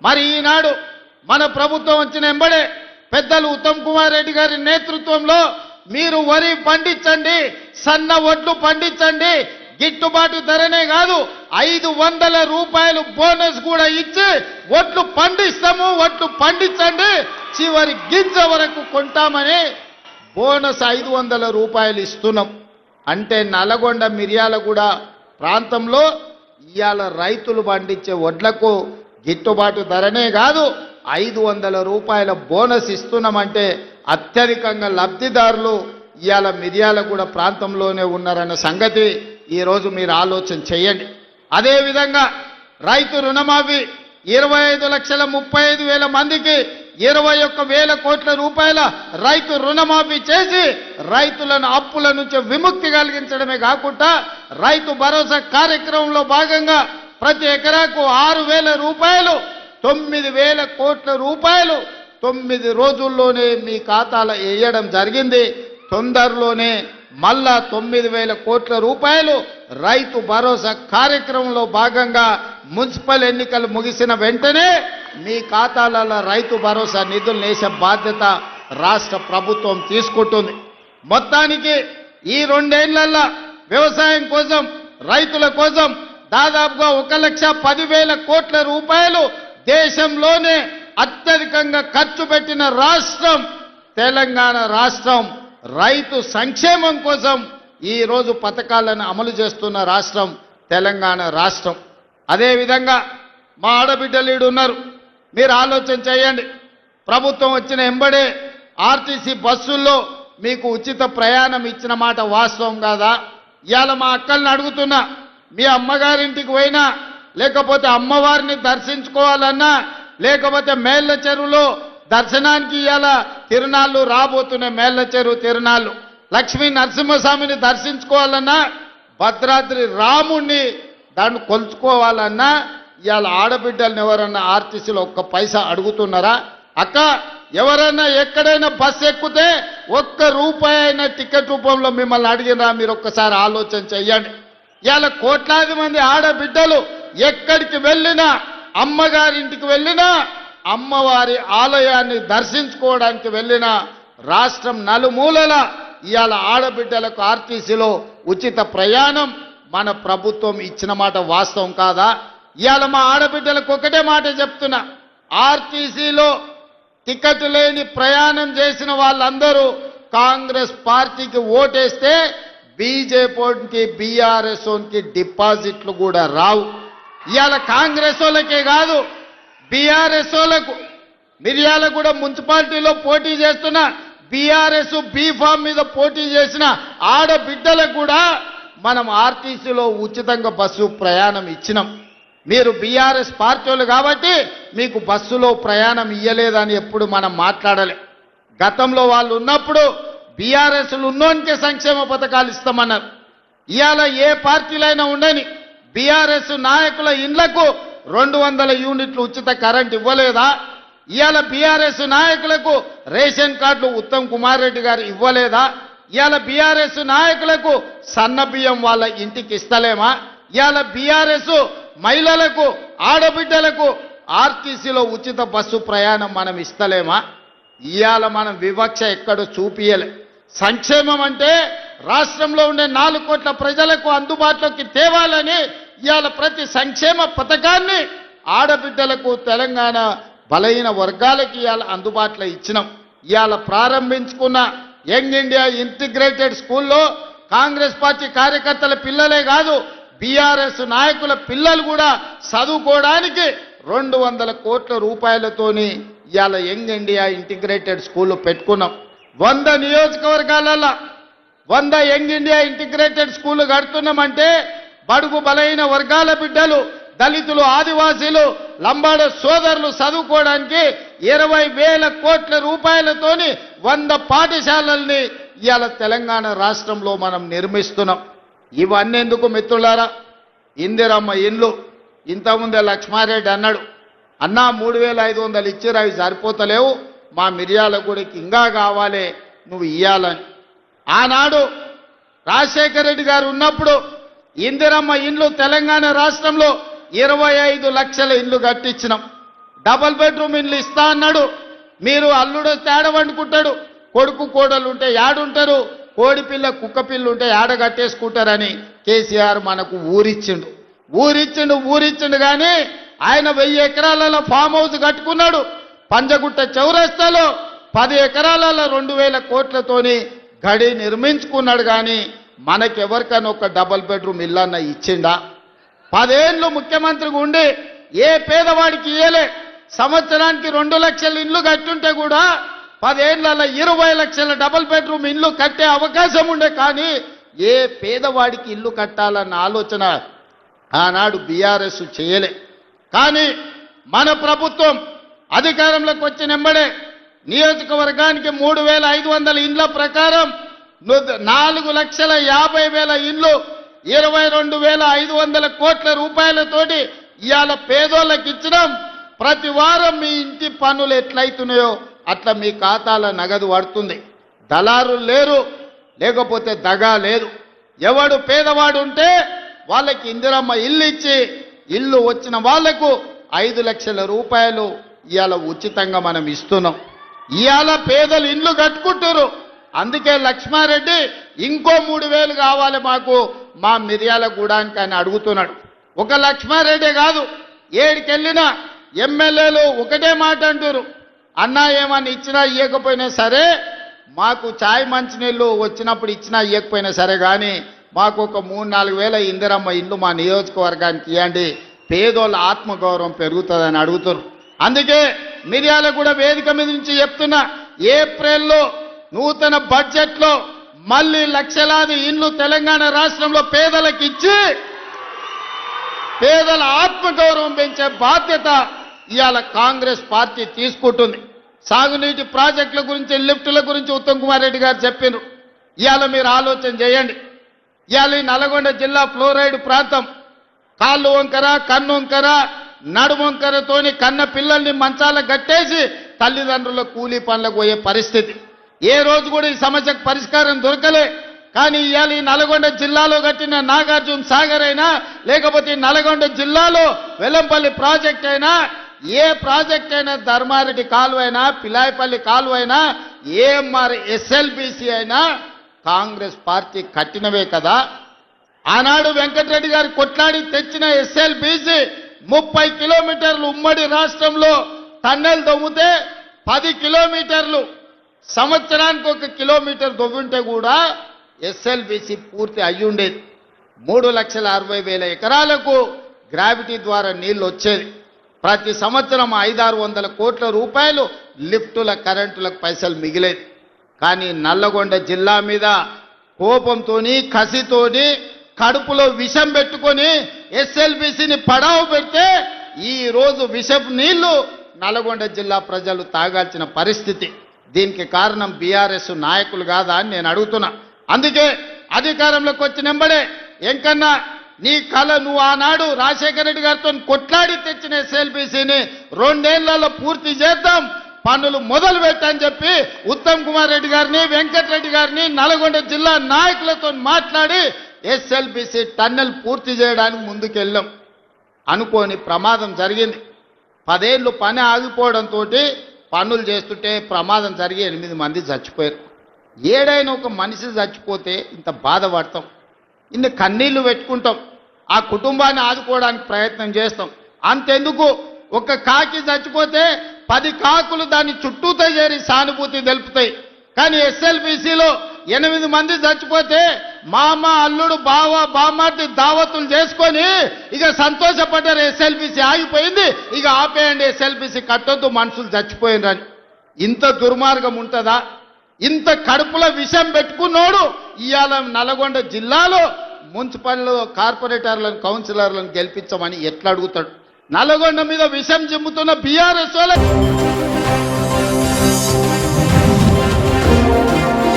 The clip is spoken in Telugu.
మరి ఈనాడు మన ప్రభుత్వం వచ్చిన ఎంబడే పెద్దలు ఉత్తమ్ కుమార్ రెడ్డి గారి నేతృత్వంలో మీరు వరి పండించండి, సన్న వడ్లు పండించండి, గిట్టుబాటు ధరనే కాదు 500 రూపాయలు బోనస్ కూడా ఇచ్చి వడ్లు పండిస్తాము, వడ్లు పండించండి, చివరి గింజ వరకు కొంటామని బోనస్ 500 రూపాయలు ఇస్తున్నాం. అంటే నల్గొండ మిర్యాలగూడ ప్రాంతంలో ఇవాళ రైతులు పండించే వడ్లకు గిట్టుబాటు ధరనే కాదు 500 రూపాయల బోనస్ ఇస్తున్నామంటే అత్యధికంగా లబ్ధిదారులు ఇవాళ మిర్యాలగూడ ప్రాంతంలోనే ఉన్నారన్న సంగతి ఈరోజు మీరు ఆలోచన చేయండి. అదేవిధంగా రైతు రుణమాఫీ 25,35,000 మందికి 21,000 కోట్ల రూపాయల రైతు రుణమాఫీ చేసి రైతులను అప్పుల నుంచి విముక్తి కలిగించడమే కాకుండా రైతు భరోసా కార్యక్రమంలో భాగంగా ప్రతి ఎకరాకు 6,000 రూపాయలు 9,000 కోట్ల రూపాయలు 9 రోజుల్లోనే మీ ఖాతాలో వేయడం జరిగింది. తొందరలోనే మళ్ళా 9,000 కోట్ల రూపాయలు రైతు భరోసా కార్యక్రమంలో భాగంగా మున్సిపల్ ఎన్నికలు ముగిసిన వెంటనే మీ ఖాతాలలో రైతు భరోసా నిధులు వేసే బాధ్యత రాష్ట్ర ప్రభుత్వం తీసుకుంటుంది. మొత్తానికి ఈ 2 ఏళ్లలో వ్యవసాయం కోసం రైతుల కోసం దాదాపుగా 1,10,000 కోట్ల రూపాయలు దేశంలోనే అత్యధికంగా ఖర్చు పెట్టిన రాష్ట్రం తెలంగాణ రాష్ట్రం. రైతు సంక్షేమం కోసం ఈ రోజు పథకాలను అమలు చేస్తున్న రాష్ట్రం తెలంగాణ రాష్ట్రం. అదేవిధంగా మా ఆడబిడ్డలు ఉన్నారు, మీరు ఆలోచన చేయండి. ప్రభుత్వం వచ్చిన ఎంబడే ఆర్టీసీ బస్సుల్లో మీకు ఉచిత ప్రయాణం ఇచ్చిన మాట వాస్తవం కాదా? ఇవాళ మా అక్కల్ని అడుగుతున్నా, మీ అమ్మగారింటికి పోయినా లేకపోతే అమ్మవారిని దర్శించుకోవాలన్నా లేకపోతే మేళ్ల చెరువులో దర్శనానికి ఇవాళ తిరునాళ్ళు రాబోతున్నాయి. మేళ్ల చెరువు తిరునాళ్ళు లక్ష్మీ నరసింహస్వామిని దర్శించుకోవాలన్నా భద్రాద్రి రాముణ్ణి దాన్ని కొలుచుకోవాలన్నా ఇవాళ ఆడబిడ్డలను ఎవరన్నా ఆర్టీసీలో 1 పైసా అడుగుతున్నారా? అక్క, ఎవరైనా ఎక్కడైనా బస్సు ఎక్కితే 1 రూపాయి అయినా టికెట్ రూపంలో మిమ్మల్ని అడిగినా? మీరు ఒక్కసారి ఆలోచన చెయ్యండి. ఇవాళ కోట్లాది మంది ఆడబిడ్డలు ఎక్కడికి వెళ్ళినా, అమ్మగారింటికి వెళ్ళినా, అమ్మవారి ఆలయాన్ని దర్శించుకోవడానికి వెళ్ళిన రాష్ట్రం నలుమూలల ఇవాళ ఆడబిడ్డలకు ఆర్టీసీలో ఉచిత ప్రయాణం మన ప్రభుత్వం ఇచ్చిన మాట వాస్తవం కాదా? ఇవాళ మా ఆడబిడ్డలకు ఒకటే మాట చెప్తున్నా, ఆర్టీసీలో టికెట్ లేని ప్రయాణం చేసిన వాళ్ళందరూ కాంగ్రెస్ పార్టీకి ఓటేస్తే బీజేపీకి బీఆర్ఎస్కి డిపాజిట్లు కూడా రావు. ఇవాళ కాంగ్రెస్ వాళ్ళకే కాదు బీఆర్ఎస్ వాళ్ళకు మిర్యాలగూడ మున్సిపాలిటీలో పోటీ చేస్తున్న బీఆర్ఎస్ బీఫామ్ మీద పోటీ చేసిన ఆడబిడ్డలకు కూడా మనం ఆర్టీసీలో ఉచితంగా బస్సు ప్రయాణం ఇచ్చినాం. మీరు బీఆర్ఎస్ పార్టీ వాళ్ళు కాబట్టి మీకు బస్సులో ప్రయాణం ఇయ్యలేదని ఎప్పుడు మనం మాట్లాడలే. గతంలో వాళ్ళు ఉన్నప్పుడు బీఆర్ఎస్లు ఉన్నోనికే సంక్షేమ పథకాలు ఇస్తామన్నారు. ఇవాళ ఏ పార్టీలైనా ఉండని బీఆర్ఎస్ నాయకుల ఇండ్లకు 200 యూనిట్లు ఉచిత కరెంట్ ఇవ్వలేదా? ఇవాళ బీఆర్ఎస్ నాయకులకు రేషన్ కార్డులు ఉత్తమ్ కుమార్ రెడ్డి గారు ఇవ్వలేదా? ఇవాళ బీఆర్ఎస్ నాయకులకు సన్న బియ్యం వాళ్ళ ఇంటికి ఇస్తలేమా? ఇవాళ బీఆర్ఎస్ మహిళలకు ఆడబిడ్డలకు ఆర్టీసీలో ఉచిత బస్సు ప్రయాణం మనం ఇస్తలేమా? ఇవాళ మనం వివక్ష ఎక్కడ చూపియలే. సంక్షేమం అంటే రాష్ట్రంలో ఉండే 4 కోట్ల ప్రజలకు అందుబాటులోకి తేవాలని ఇవాళ ప్రతి సంక్షేమ పథకాన్ని ఆడబిడ్డలకు తెలంగాణ బలహీన వర్గాలకి ఇవాళ అందుబాటులో ఇచ్చినాం. ఇవాళ ప్రారంభించుకున్న యంగ్ ఇండియా ఇంటిగ్రేటెడ్ స్కూల్లో కాంగ్రెస్ పార్టీ కార్యకర్తల పిల్లలే కాదు బీఆర్ఎస్ నాయకుల పిల్లలు కూడా చదువుకోవడానికి 200 కోట్ల రూపాయలతోని ఇవాళ యంగ్ ఇండియా ఇంటిగ్రేటెడ్ స్కూల్ పెట్టుకున్నాం. 100 నియోజకవర్గాలలో 100 యంగ్ ఇండియా ఇంటిగ్రేటెడ్ స్కూల్ కడుతున్నామంటే బడుగు బలైన వర్గాల బిడ్డలు, దళితులు, ఆదివాసీలు, లంబాడ సోదరులు చదువుకోవడానికి 20,000 కోట్ల రూపాయలతోని 100 పాఠశాలల్ని ఇవాళ తెలంగాణ రాష్ట్రంలో మనం నిర్మిస్తున్నాం. ఇవన్నీ ఎందుకు మిత్రులారా? ఇందిరమ్మ ఇండ్లు ఇంతకుముందే లక్ష్మారెడ్డి అన్నాడు, అన్నా 3,500 ఇచ్చారు, అవి సరిపోతలేవు, మా మిర్యాలగూడకి ఇంకా కావాలి, నువ్వు ఇయ్యాలని. ఆనాడు రాజశేఖర రెడ్డి గారు ఉన్నప్పుడు ఇందిరమ్మ ఇండ్లు తెలంగాణ రాష్ట్రంలో 25 లక్షల ఇండ్లు కట్టించినాం. డబుల్ బెడ్రూమ్ ఇల్లు ఇస్తా అన్నాడు. మీరు అల్లుడు తేడ వండుకుంటాడు, కొడుకు కోడలు ఉంటే యాడుంటారు, కోడి పిల్ల కుక్క పిల్ల ఉంటే యాడ కట్టేసుకుంటారని కేసీఆర్ మనకు ఊరిచ్చిండు కానీ ఆయన 1000 ఎకరాలలో ఫామ్ హౌస్ కట్టుకున్నాడు. పంజగుట్ట చౌరస్తాలో 10 ఎకరాలలో 2000 కోట్లతోని గడి నిర్మించుకున్నాడు. కానీ మనకెవరికైనా ఒక డబుల్ బెడ్రూమ్ ఇల్లన్న ఇచ్చిండా? 10 ఏళ్ళు ముఖ్యమంత్రిగా ఉండి ఏ పేదవాడికి ఇయ్యలే. సంవత్సరానికి 2 లక్షల ఇల్లు కట్టుంటే కూడా 10 ఏళ్లలో 20 లక్షల డబుల్ బెడ్రూమ్ ఇల్లు కట్టే అవకాశం ఉండే. కానీ ఏ పేదవాడికి ఇల్లు కట్టాలన్న ఆలోచన ఆనాడు బీఆర్ఎస్ చేయలే. కానీ మన ప్రభుత్వం అధికారంలోకి వచ్చిన వెంబడే నియోజకవర్గానికి 3500 ఇండ్ల ప్రకారం 4,50,000 ఇండ్లు 22,500 కోట్ల రూపాయలతోటి ఇవాళ పేదోళ్ళకి ఇచ్చినాం. ప్రతి వారం మీ ఇంటి పన్నులు ఎట్లయితున్నాయో అట్లా మీ ఖాతాల నగదు పడుతుంది. దళారులు లేరు, లేకపోతే దగా లేదు. ఎవడు పేదవాడు ఉంటే వాళ్ళకి ఇందిరమ్మ ఇల్లు ఇచ్చి ఇల్లు వచ్చిన వాళ్లకు 5 లక్షల రూపాయలు ఇవాళ ఉచితంగా మనం ఇస్తున్నాం. ఇవాళ పేదలు ఇల్లు కట్టుకుంటారు. అందుకే లక్ష్మారెడ్డి ఇంకో 3,000 కావాలి మాకు మా మిర్యాలగూడానికి అని అడుగుతున్నాడు. ఒక లక్ష్మారెడ్డి కాదు, ఏడికెళ్ళినా ఎమ్మెల్యేలు ఒకటే మాట అంటారు, అన్నా ఏమని ఇచ్చినా ఇవ్వకపోయినా సరే, మాకు ఛాయ్ మంచినీళ్ళు వచ్చినప్పుడు ఇచ్చినా ఇవ్వకపోయినా సరే, కానీ మాకు ఒక 3-4 వేల ఇందిరమ్మ ఇల్లు మా నియోజకవర్గానికి ఇవ్వండి, పేదోళ్ళ ఆత్మగౌరవం పెరుగుతుందని అడుగుతారు. అందుకే మిర్యాలగూడ వేదిక మీద నుంచి చెప్తున్నా, ఏప్రిల్లో నూతన బడ్జెట్లో మళ్ళీ లక్షలాది ఇండ్లు తెలంగాణ రాష్ట్రంలో పేదలకు ఇచ్చి పేదల ఆత్మగౌరవం పెంచే బాధ్యత ఇవాళ కాంగ్రెస్ పార్టీ తీసుకుంటుంది. సాగునీటి ప్రాజెక్టుల గురించి, లిఫ్టుల గురించి ఉత్తమ్ కుమార్ రెడ్డి గారు చెప్పారు. ఇవాళ మీరు ఆలోచన చేయండి. ఇవాళ ఈ నల్గొండ జిల్లా ఫ్లోరైడ్ ప్రాంతం కాళ్ళు వంకర, కన్ను వంకర, నడుము వంకరతోని కన్న పిల్లల్ని మంచాల గట్టేసి తల్లిదండ్రుల కూలీ పనులకు పోయే పరిస్థితి. ఏ రోజు కూడా ఈ సమస్యకు పరిష్కారం దొరకలే. కానీ ఇవాళ ఈ నల్గొండ జిల్లాలో కట్టిన నాగార్జున సాగర్ అయినా, లేకపోతే నల్గొండ జిల్లాలో వెల్లంపల్లి ప్రాజెక్ట్ అయినా, ఏ ప్రాజెక్ట్ అయినా, ధర్మారెడ్డి కాలువ అయినా, పిలాయపల్లి కాలువ అయినా, ఏఎంఆర్ ఎస్ఎల్బిసి అయినా కాంగ్రెస్ పార్టీ కట్టినవే కదా. ఆనాడు వెంకటరెడ్డి గారు కొట్లాడి తెచ్చిన ఎస్ఎల్బిసి 30 కిలోమీటర్లు ఉమ్మడి రాష్ట్రంలో టన్నెల్ దొవ్వుతే 10 కిలోమీటర్లు, సంవత్సరానికి 1 కిలోమీటర్ దొవ్వుంటే కూడా ఎస్ఎల్బిసి పూర్తి అయ్యుండేది. 3,60,000 ఎకరాలకు గ్రావిటీ ద్వారా నీళ్లు వచ్చేది. ప్రతి సంవత్సరం 500-600 కోట్ల రూపాయలు లిఫ్టుల కరెంటులకు పైసలు మిగిలేది. కానీ నల్లగొండ జిల్లా మీద కోపంతోని, కసితోని, కడుపులో విషం పెట్టుకొని ఎస్ఎల్బిసిని పడావు పెడితే ఈ రోజు విషపు నీళ్లు నల్గొండ జిల్లా ప్రజలు తాగాల్సిన పరిస్థితి. దీనికి కారణం బీఆర్ఎస్ నాయకులు కాదా అని నేను అడుగుతున్నా. అందుకే అధికారంలోకి వచ్చిన వెంబడే ఎంకన్నా నీ కళ, నువ్వు ఆనాడు రాజశేఖర రెడ్డి గారితో కొట్లాడి తెచ్చిన ఎస్ఎల్బిసిని 2 ఏళ్లలో పూర్తి చేద్దాం, పనులు మొదలు పెట్టని చెప్పి ఉత్తమ్ కుమార్ రెడ్డి గారిని, వెంకటరెడ్డి గారిని, నల్గొండ జిల్లా నాయకులతో మాట్లాడి ఎస్ఎల్బిసి టన్నెల్ పూర్తి చేయడానికి ముందుకెళ్ళాం. అనుకోని ప్రమాదం జరిగింది. 10 ఏళ్ళు పని ఆగిపోవడంతో పనులు చేస్తుంటే ప్రమాదం జరిగి 8 మంది చచ్చిపోయారు. ఏడైనా ఒక మనిషి చచ్చిపోతే ఇంత బాధపడతాం, ఇన్ని కన్నీళ్లు పెట్టుకుంటాం, ఆ కుటుంబాన్ని ఆదుకోవడానికి ప్రయత్నం చేస్తాం. అంతెందుకు, ఒక కాకి చచ్చిపోతే 10 కాకులు దాన్ని చుట్టూతో చేరి సానుభూతి తెలుపుతాయి. కానీ ఎస్ఎల్బిసిలో 8 మంది చచ్చిపోతే మామ, అల్లుడు, బావ, బామ్మార్ది దావతులు చేసుకొని ఇక సంతోషపడ్డారు. ఎస్ఎల్బిసి ఆగిపోయింది, ఇక ఆపేయండి, ఎస్ఎల్బిసి కట్టొద్దు, మనుషులు చచ్చిపోయినరని. ఇంత దుర్మార్గం ఉంటుందా? ఇంత కడుపులో విషం పెట్టుకున్నోడు ఇవాళ నల్గొండ జిల్లాలో మున్సిపల్ కార్పొరేటర్లను, కౌన్సిలర్లను గెలిపించమని ఎట్లా అడుగుతాడు? నల్గొండ మీద విషం చిమ్ముతున్న బీఆర్ఎస్ వాళ్ళ